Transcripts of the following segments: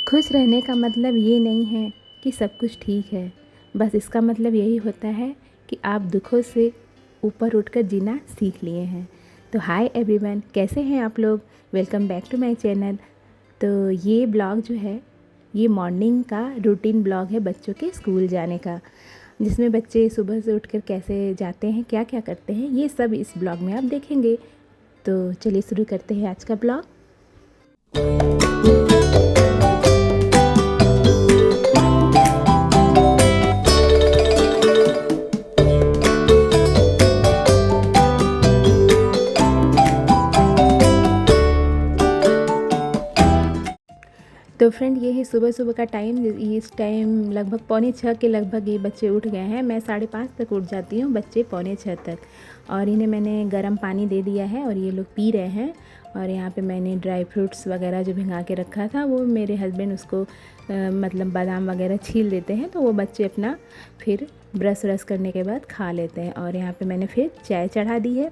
खुश रहने का मतलब ये नहीं है कि सब कुछ ठीक है, बस इसका मतलब यही होता है कि आप दुखों से ऊपर उठकर जीना सीख लिए हैं। तो हाय एवरीवन, कैसे हैं आप लोग? Welcome back to my channel. तो ये ब्लॉग जो है, ये मॉर्निंग का रूटीन ब्लॉग है बच्चों के स्कूल जाने का, जिसमें बच्चे सुबह से उठकर कैसे जाते हैं, क्या क्या करते हैं, ये सब इस ब्लॉग में आप देखेंगे। तो चलिए शुरू करते हैं आज का ब्लॉग। तो फ्रेंड, ये है सुबह सुबह का टाइम। इस टाइम लगभग 5:45 के लगभग ये बच्चे उठ गए हैं। मैं 5:30 तक उठ जाती हूँ, बच्चे 5:45 तक। और इन्हें मैंने गर्म पानी दे दिया है और ये लोग पी रहे हैं। और यहाँ पे मैंने ड्राई फ्रूट्स वगैरह जो भिंगा के रखा था, वो मेरे हस्बैंड उसको मतलब बादाम वगैरह छील देते हैं, तो वो बच्चे अपना फिर ब्रश व्रश करने के बाद खा लेते हैं। और यहाँ पर मैंने फिर चाय चढ़ा दी है।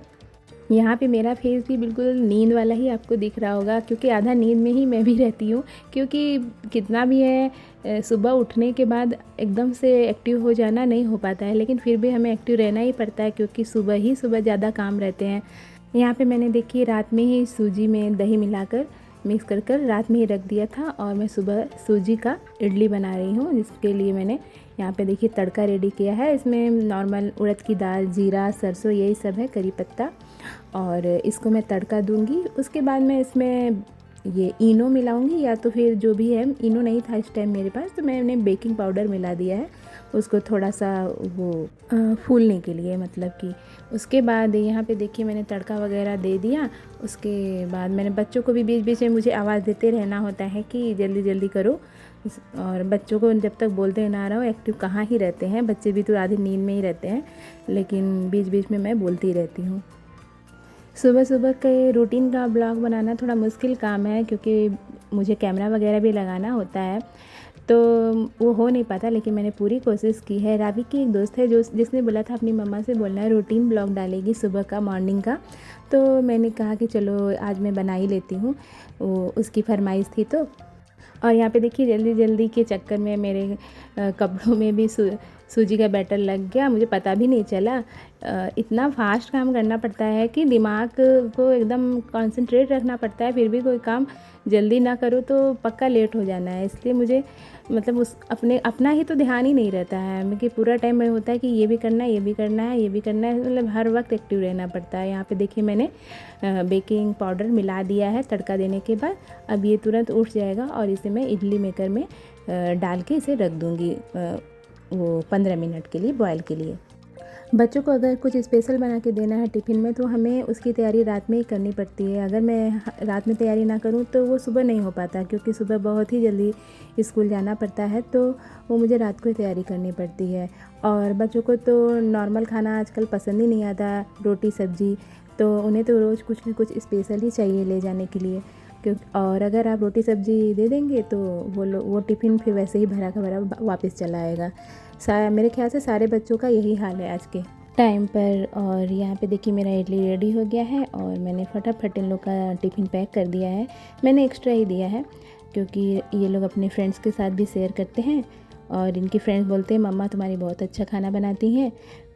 यहाँ पे मेरा फेस भी बिल्कुल नींद वाला ही आपको दिख रहा होगा, क्योंकि आधा नींद में ही मैं भी रहती हूँ। क्योंकि कितना भी है, सुबह उठने के बाद एकदम से एक्टिव हो जाना नहीं हो पाता है, लेकिन फिर भी हमें एक्टिव रहना ही पड़ता है, क्योंकि सुबह ही सुबह ज़्यादा काम रहते हैं। यहाँ पे मैंने देखिए रात में ही सूजी में दही मिलाकर मिक्स कर रात में ही रख दिया था, और मैं सुबह सूजी का इडली बना रही हूँ, जिसके लिए मैंने यहाँ पे देखिए तड़का रेडी किया है। इसमें नॉर्मल उड़द की दाल, जीरा, सरसों, यही सब है, करी पत्ता, और इसको मैं तड़का दूंगी। उसके बाद मैं इसमें ये इनो मिलाऊंगी, या तो फिर जो भी है, इनो नहीं था इस टाइम मेरे पास, तो मैंने बेकिंग पाउडर मिला दिया है उसको थोड़ा सा वो फूलने के लिए, मतलब कि। उसके बाद यहाँ पे देखिए मैंने तड़का वगैरह दे दिया। उसके बाद मैंने बच्चों को भी बीच बीच में मुझे आवाज़ देते रहना होता है कि जल्दी जल्दी करो। और बच्चों को जब तक बोलते ना रहो, एक्टिव कहाँ ही रहते हैं बच्चे, भी तो आधी नींद में ही रहते हैं, लेकिन बीच बीच में मैं बोलती रहती हूँ। सुबह सुबह के रूटीन का ब्लॉग बनाना थोड़ा मुश्किल काम है, क्योंकि मुझे कैमरा वगैरह भी लगाना होता है, तो वो हो नहीं पाता। लेकिन मैंने पूरी कोशिश की है। रावी की एक दोस्त है जिसने बोला था अपनी मम्मा से बोलना है रूटीन ब्लॉग डालेगी सुबह का, मॉर्निंग का। तो मैंने कहा कि चलो आज मैं बना ही लेती हूँ, वो उसकी फरमाइश थी तो। और यहाँ पे देखिए जल्दी जल्दी के चक्कर में मेरे कपड़ों में भी सूजी का बैटर लग गया, मुझे पता भी नहीं चला। इतना फास्ट काम करना पड़ता है कि दिमाग को एकदम कंसंट्रेट रखना पड़ता है, फिर भी कोई काम जल्दी ना करो तो पक्का लेट हो जाना है। इसलिए मुझे मतलब उस अपना ही तो ध्यान ही नहीं रहता है कि पूरा टाइम में होता है कि ये भी करना है, ये भी करना है, ये भी करना है, मतलब हर वक्त एक्टिव रहना पड़ता है। यहाँ पे देखिए मैंने बेकिंग पाउडर मिला दिया है तड़का देने के बाद। अब ये तुरंत उठ जाएगा और इसे मैं इडली मेकर में डाल के इसे रख दूँगी वो 15 मिनट के लिए बॉयल के लिए। बच्चों को अगर कुछ स्पेशल बना के देना है टिफ़िन में, तो हमें उसकी तैयारी रात में ही करनी पड़ती है। अगर मैं रात में तैयारी ना करूं तो वो सुबह नहीं हो पाता, क्योंकि सुबह बहुत ही जल्दी स्कूल जाना पड़ता है, तो वो मुझे रात को ही तैयारी करनी पड़ती है। और बच्चों को तो नॉर्मल खाना आजकल पसंद ही नहीं आता, रोटी सब्ज़ी, तो उन्हें तो रोज़ कुछ न कुछ स्पेशल ही चाहिए ले जाने के लिए। और अगर आप रोटी सब्ज़ी दे देंगे तो वो टिफ़िन फिर वैसे ही भरा का भरा वापस चला आएगा। मेरे ख्याल से सारे बच्चों का यही हाल है आज के टाइम पर। और यहाँ पे देखिए मेरा इडली रेडी हो गया है, और मैंने फटाफट इन लोग का टिफ़िन पैक कर दिया है। मैंने एक्स्ट्रा ही दिया है, क्योंकि ये लोग अपने फ्रेंड्स के साथ भी शेयर करते हैं, और इनके फ्रेंड्स बोलते हैं मम्मा तुम्हारी बहुत अच्छा खाना बनाती हैं।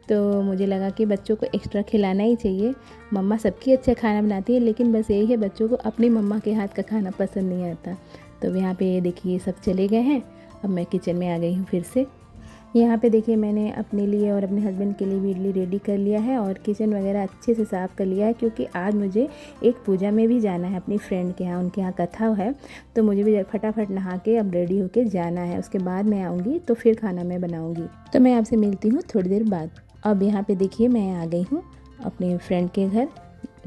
तो मुझे लगा कि बच्चों को एक्स्ट्रा खिलाना ही चाहिए। मम्मा सबकी अच्छा खाना बनाती है, लेकिन बस यही है, बच्चों को अपनी मम्मा के हाथ का खाना पसंद नहीं आता। तो यहाँ पे ये देखिए सब चले गए हैं, अब मैं किचन में आ गई हूँ फिर से। यहाँ पे देखिए मैंने अपने लिए और अपने हस्बैंड के लिए भी इडली रेडी कर लिया है, और किचन वगैरह अच्छे से साफ़ कर लिया है, क्योंकि आज मुझे एक पूजा में भी जाना है अपनी फ्रेंड के यहाँ, उनके यहाँ कथा है, तो मुझे भी फटाफट नहा के अब रेडी होके जाना है। उसके बाद मैं आऊँगी तो फिर खाना मैं बनाऊँगी। तो मैं आपसे मिलती हूँ थोड़ी देर बाद। अब यहाँ पे देखिए मैं आ गई हूँ अपने फ्रेंड के घर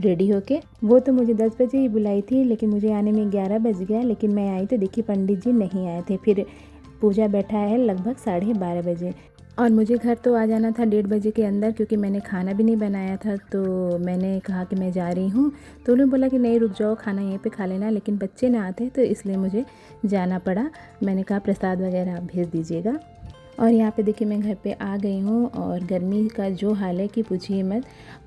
रेडी होके। वो तो मुझे 10 बजे ही बुलाई थी, लेकिन मुझे आने में 11 बज गया। लेकिन मैं आई तो देखिए पंडित जी नहीं आए थे। फिर पूजा बैठा है लगभग 12:30 बजे, और मुझे घर तो आ जाना था 1:30 बजे के अंदर, क्योंकि मैंने खाना भी नहीं बनाया था। तो मैंने कहा कि मैं जा रही हूँ, तो उन्होंने बोला कि नहीं रुक जाओ, खाना यहीं पे खा लेना, लेकिन बच्चे ना आते तो इसलिए मुझे जाना पड़ा। मैंने कहा प्रसाद वगैरह आप भेज दीजिएगा। और यहाँ पे देखिए मैं घर पे आ गई हूँ, और गर्मी का जो हाल है कि पूछिए मत।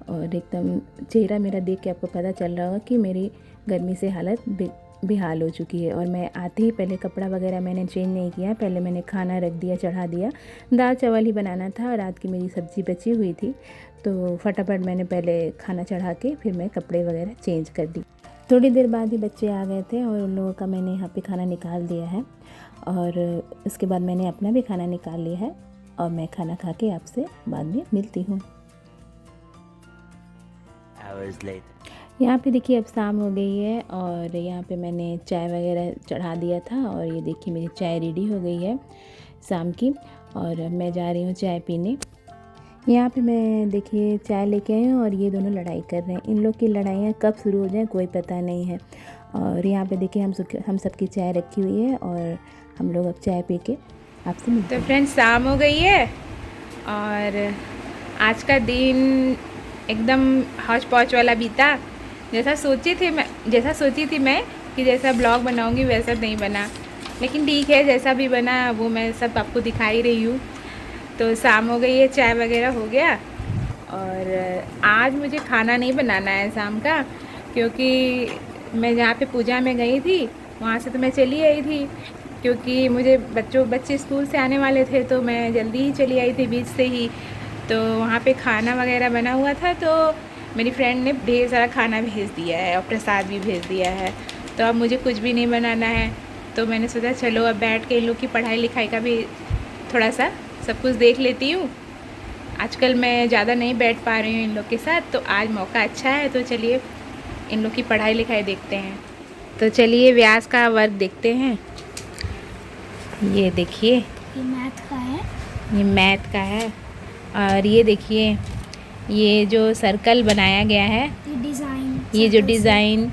और एकदम चेहरा मेरा देख के आपको पता चल रहा होगा कि मेरी गर्मी से हालत बेहाल हो चुकी है। और मैं आते ही पहले कपड़ा वगैरह मैंने चेंज नहीं किया, पहले मैंने खाना रख दिया, चढ़ा दिया। दाल चावल ही बनाना था, रात की मेरी सब्ज़ी बची हुई थी, तो फटाफट मैंने पहले खाना चढ़ा के फिर मैं कपड़े वगैरह चेंज कर दी। थोड़ी देर बाद ही बच्चे आ गए थे और उन लोगों का मैंने यहाँ पे खाना निकाल दिया है, और उसके बाद मैंने अपना भी खाना निकाल लिया है, और मैं खाना खा के आपसे बाद में मिलती हूँ। यहाँ पे देखिए अब शाम हो गई है, और यहाँ पे मैंने चाय वगैरह चढ़ा दिया था, और ये देखिए मेरी चाय रेडी हो गई है शाम की, और मैं जा रही हूँ चाय पीने। यहाँ पे मैं देखिए चाय लेके आई हूँ, और ये दोनों लड़ाई कर रहे हैं। इन लोग की लड़ाइयाँ कब शुरू हो जाए कोई पता नहीं है। और यहाँ पे देखिए हम सबकी चाय रखी हुई है, और हम लोग अब चाय पी के आपसे मिलते हैं। तो फ्रेंड्स शाम हो गई है, और आज का दिन एकदम हौच पौच वाला बीता। जैसा सोची थी मैं कि जैसा ब्लॉग बनाऊँगी वैसा नहीं बना, लेकिन ठीक है, जैसा भी बना वो मैं सब आपको दिखा ही रही हूँ। तो शाम हो गई है, चाय वगैरह हो गया, और आज मुझे खाना नहीं बनाना है शाम का, क्योंकि मैं जहाँ पे पूजा में गई थी वहाँ से तो मैं चली आई थी, क्योंकि मुझे बच्चे स्कूल से आने वाले थे, तो मैं जल्दी ही चली आई थी बीच से ही। तो वहाँ पे खाना वगैरह बना हुआ था, तो मेरी फ्रेंड ने ढेर सारा खाना भेज दिया है और प्रसाद भी भेज दिया है, तो अब मुझे कुछ भी नहीं बनाना है। तो मैंने सोचा चलो अब बैठ के इन लोग की पढ़ाई लिखाई का भी थोड़ा सा सब कुछ देख लेती हूँ। आजकल मैं ज़्यादा नहीं बैठ पा रही हूँ इन लोग के साथ, तो आज मौका अच्छा है, तो चलिए इन लोग की पढ़ाई लिखाई देखते हैं। तो चलिए व्यास का वर्क देखते हैं। ये देखिए, ये मैथ का है, ये मैथ का है, और ये देखिए ये जो सर्कल बनाया गया है, ये जो डिज़ाइन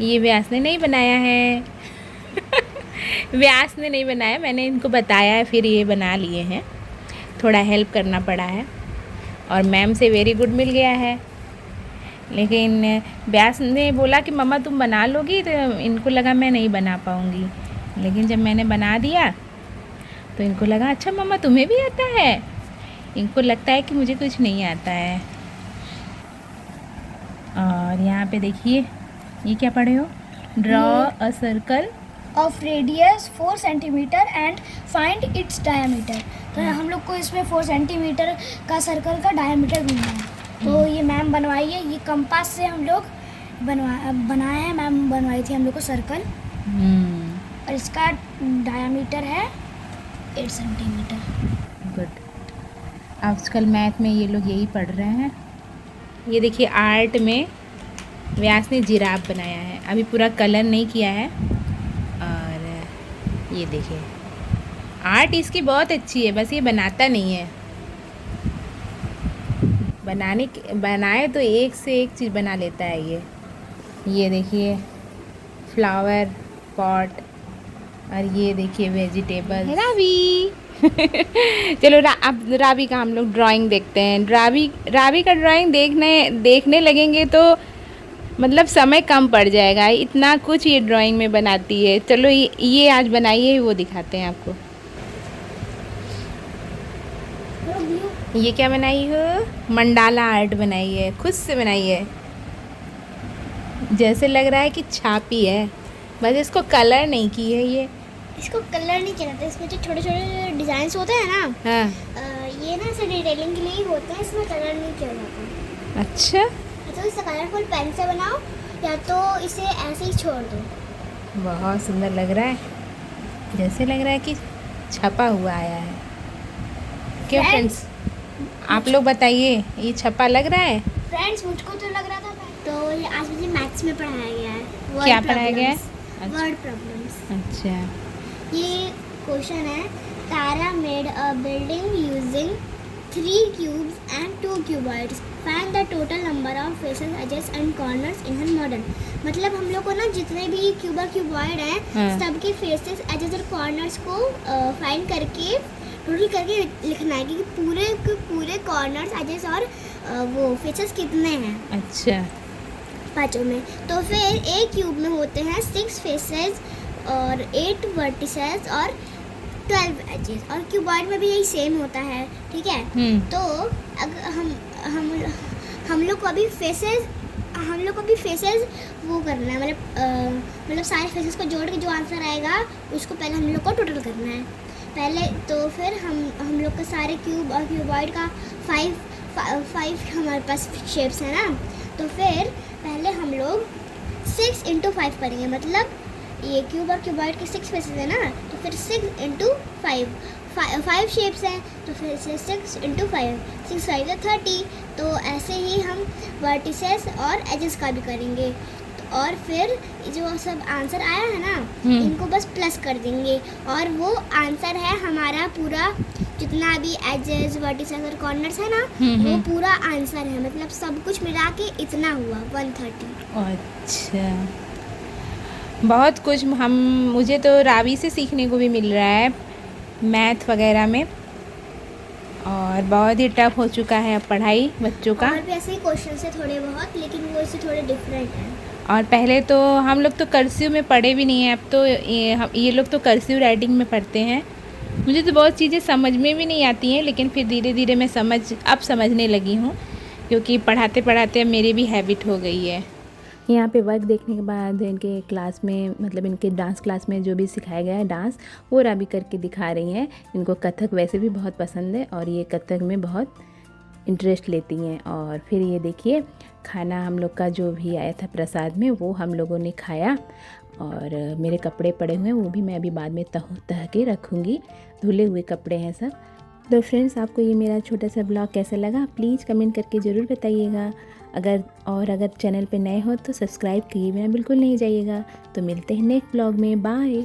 ये व्यास ने नहीं बनाया है व्यास ने नहीं बनाया, मैंने इनको बताया है, फिर ये बना लिए हैं। थोड़ा हेल्प करना पड़ा है, और मैम से वेरी गुड मिल गया है। लेकिन व्यास ने बोला कि मम्मा तुम बना लोगी, तो इनको लगा मैं नहीं बना पाऊँगी, लेकिन जब मैंने बना दिया तो इनको लगा अच्छा मम्मा तुम्हें भी आता है। इनको लगता है कि मुझे कुछ नहीं आता है। और यहाँ पे देखिए ये क्या पढ़े हो, draw a circle of radius 4 centimetre and find its diameter. तो हम लोग को इसमें 4 सेंटीमीटर का सर्कल का डायमीटर ढूंढना है। तो ये मैम बनवाई है, ये कंपास से हम लोग बनाया है, मैम बनवाई थी हम लोग को सर्कल, और इसका डायमीटर है 8 सेंटीमीटर। गुड। आजकल मैथ में ये लोग यही पढ़ रहे हैं। ये देखिए आर्ट में व्यास ने जिराफ बनाया है, अभी पूरा कलर नहीं किया है। और ये देखिए आर्ट इसकी बहुत अच्छी है, बस ये बनाता नहीं है। बनाए तो एक से एक चीज़ बना लेता है ये देखिए फ्लावर पॉट, और ये देखिए वेजिटेबल। रावी चलो अब रावी का हम लोग ड्राइंग देखते हैं। रावी का ड्राइंग देखने लगेंगे तो मतलब समय कम पड़ जाएगा, इतना कुछ ये ड्राइंग में बनाती है। चलो ये आज बनाइए, वो दिखाते हैं आपको। ये क्या बनाई हो, मंडाला आर्ट बनाई है, खुद से बनाई है, जैसे लग रहा है कि छापी है, बस इसको कलर नहीं की है। ये इसको कलर नहीं किया जाता, इसमें जो छोटे छोटे डिजाइन्स होते हैं ना, हाँ ये ना ऐसे डिटेलिंग के लिए ही होते हैं, इसमें कलर नहीं किया जाता। अच्छा, तो इसे कलरफुल पेन से बनाओ, या तो इसे ऐसे ही छोड़ दो। बहुत सुंदर लग रहा है, जैसे लग रहा है कि छपा हुआ आया है। क्यों फ्रेंड्स, आप लोग बताइए, ये छपा लग रहा है? फ्रेंड्स मुझको तो लग रहा था। तो ये आज मुझे मैथ्स में पढ़ाया गया है। क्या पढ़ाया गया है? Word problems. अच्छा, ये क्वेश्चन है, Tara made a building using 3 cubes and 2 cuboids. Find the total number of faces, edges and corners in her model. मतलब हम लोग को ना जितने भी क्यूबॉइड हैं, सबके फेसेस, एजेस और कॉर्नर्स को फाइंड करके टोटल करके लिखना है कि पूरे कॉर्नर्स, एजेस और वो फेसेस कितने हैं। अच्छा, पाँचों में। तो फिर एक क्यूब में होते हैं 6 फेसेस और 8 वर्टिसेस और 12 एजेस, और क्यूबॉइड में भी यही सेम होता है, ठीक है। तो अगर हम लोग को अभी फेसेस हम लोग को भी फेसेस वो करना है, मतलब सारे फेसेस को जोड़ के जो आंसर आएगा उसको पहले हम लोग को टोटल करना है पहले। तो फिर हम लोग का सारे क्यूब और क्यूबॉइड का फाइव हमारे पास शेप्स है ना। तो फिर पहले हम लोग 6 इंटू 5 करेंगे, मतलब ये क्यूब और क्यूबॉइड के 6 फेसेस है ना, तो फिर 6 इंटू 5 शेप्स हैं, तो फिर से 6 इंटू 5, 6 5 है 30। तो ऐसे ही हम वर्टिसेस और एजेस का भी करेंगे। तो और फिर जो सब आंसर आया है ना, इनको बस प्लस कर देंगे और वो आंसर है हमारा पूरा, जितना भी एजेस वर्टिसेस और कॉर्नर्स है ना, वो पूरा आंसर है, मतलब सब कुछ मिला के इतना हुआ 130। अच्छा, बहुत कुछ मुझे तो रावी से सीखने को भी मिल रहा है मैथ वगैरह में, और बहुत ही टफ हो चुका है अब पढ़ाई बच्चों का। और भी ऐसे ही क्वेश्चन है थोड़े बहुत, लेकिन वो इससे थोड़े डिफरेंट हैं। और पहले तो हम लोग तो कर्सिव में पढ़े भी नहीं हैं, अब तो ये लोग तो कर्सिव राइटिंग में पढ़ते हैं। मुझे तो बहुत चीज़ें समझ में भी नहीं आती हैं, लेकिन फिर धीरे धीरे मैं अब समझने लगी हूँ, क्योंकि पढ़ाते पढ़ाते अब मेरी भी हैबिट हो गई है। यहाँ पे वर्क देखने के बाद इनके क्लास में, मतलब इनके डांस क्लास में जो भी सिखाया गया है डांस, वो राबी करके दिखा रही हैं। इनको कथक वैसे भी बहुत पसंद है और ये कथक में बहुत इंटरेस्ट लेती हैं। और फिर ये देखिए, खाना हम लोग का जो भी आया था प्रसाद में, वो हम लोगों ने खाया। और मेरे कपड़े पड़े हुए हैं, वो भी मैं अभी बाद में तह के रखूँगी, धुले हुए कपड़े हैं सब। तो फ्रेंड्स, आपको ये मेरा छोटा सा ब्लॉग कैसा लगा प्लीज़ कमेंट करके ज़रूर बताइएगा। अगर चैनल पे नए हो तो सब्सक्राइब किए बिना बिल्कुल नहीं जाइएगा। तो मिलते हैं नेक्स्ट ब्लॉग में, बाय।